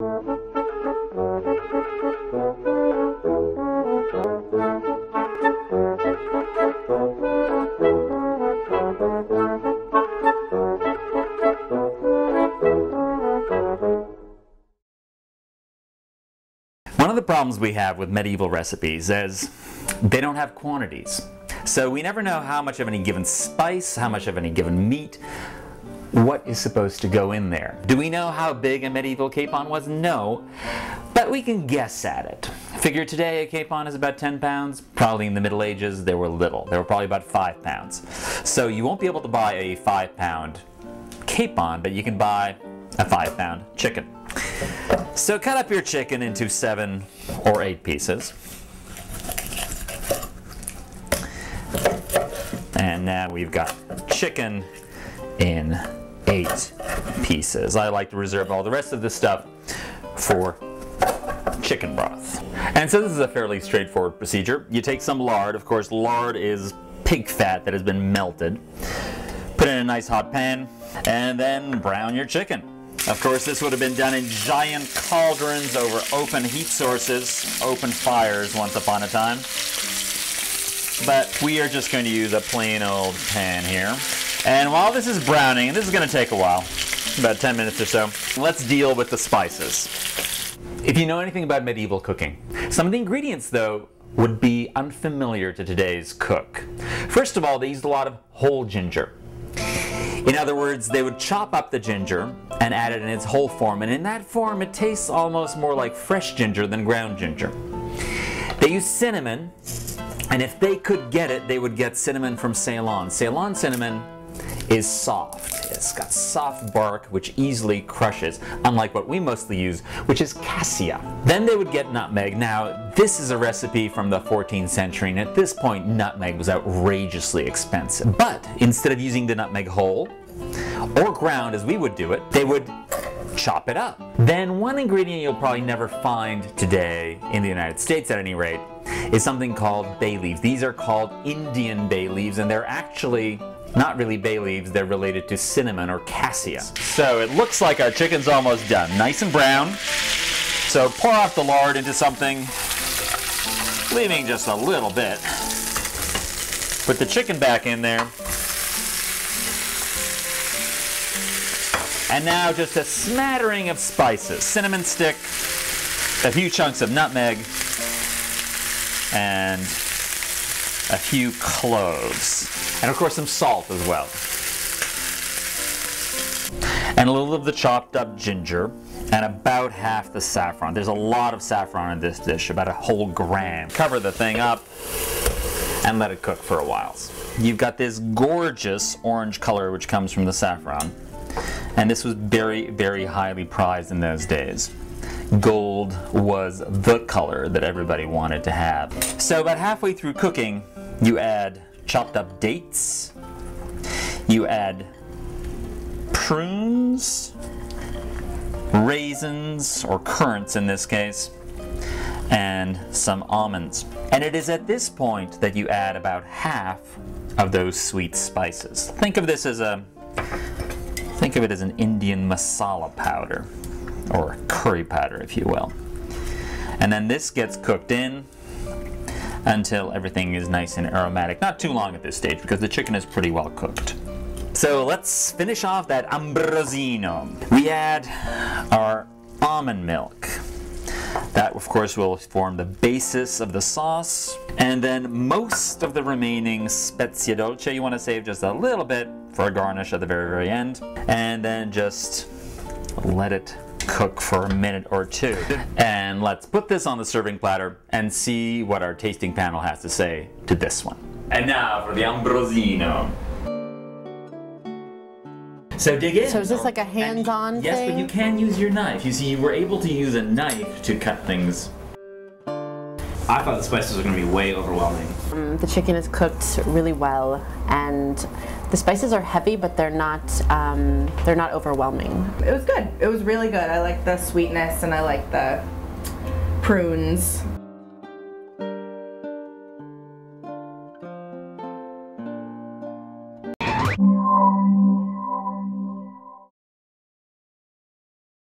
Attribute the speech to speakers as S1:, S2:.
S1: One of the problems we have with medieval recipes is they don't have quantities. So we never know how much of any given spice, how much of any given meat, what is supposed to go in there. Do we know how big a medieval capon was? No, but we can guess at it. Figure today a capon is about 10 pounds. Probably in the Middle Ages they were little. They were probably about 5 pounds. So you won't be able to buy a 5-pound capon, but you can buy a 5-pound chicken. So cut up your chicken into 7 or 8 pieces. And now we've got chicken in 8 pieces. I like to reserve all the rest of this stuff for chicken broth. And so this is a fairly straightforward procedure. You take some lard. Of course, lard is pig fat that has been melted. Put it in a nice hot pan and then brown your chicken. Of course, this would have been done in giant cauldrons over open heat sources, open fires once upon a time. But we are just going to use a plain old pan here. And while this is browning, and this is going to take a while, about 10 minutes or so, let's deal with the spices. If you know anything about medieval cooking, some of the ingredients, though, would be unfamiliar to today's cook. First of all, they used a lot of whole ginger. In other words, they would chop up the ginger and add it in its whole form, and in that form it tastes almost more like fresh ginger than ground ginger. They use cinnamon, and if they could get it, they would get cinnamon from Ceylon. Ceylon cinnamon is soft. It's got soft bark which easily crushes, unlike what we mostly use, which is cassia. Then they would get nutmeg. Now, this is a recipe from the 14th century, and at this point, nutmeg was outrageously expensive. But instead of using the nutmeg whole, or ground as we would do it, they would chop it up. Then one ingredient you'll probably never find today, in the United States at any rate, is something called bay leaves. These are called Indian bay leaves, and they're actually not really bay leaves, they're related to cinnamon or cassia. So it looks like our chicken's almost done. Nice and brown. So pour off the lard into something, leaving just a little bit. Put the chicken back in there. And now just a smattering of spices. Cinnamon stick, a few chunks of nutmeg, and a few cloves. And of course some salt as well. And a little of the chopped up ginger, and about half the saffron. There's a lot of saffron in this dish, about a whole gram. Cover the thing up and let it cook for a while. You've got this gorgeous orange color which comes from the saffron. And this was very, very highly prized in those days. Gold was the color that everybody wanted to have. So about halfway through cooking, you add chopped up dates, you add prunes, raisins, or currants in this case, and some almonds. And it is at this point that you add about half of those sweet spices. Think of this as an Indian masala powder, or curry powder if you will. And then this gets cooked in until everything is nice and aromatic. Not too long at this stage because the chicken is pretty well cooked. So let's finish off that ambrosino. We add our almond milk. That of course will form the basis of the sauce. And then most of the remaining spezia dolce you want to save just a little bit for a garnish at the very, very end. And then just let it cook for a minute or two. And let's put this on the serving platter and see what our tasting panel has to say to this one. And now for the ambrosino. So dig in.
S2: So is this like a hands-on thing?
S1: Yes, but you can use your knife. You see, you were able to use a knife to cut things.
S3: I thought the spices were going to be way overwhelming.
S2: The chicken is cooked really well, and the spices are heavy, but they're not overwhelming.
S4: It was good. It was really good. I like the sweetness and I like the prunes.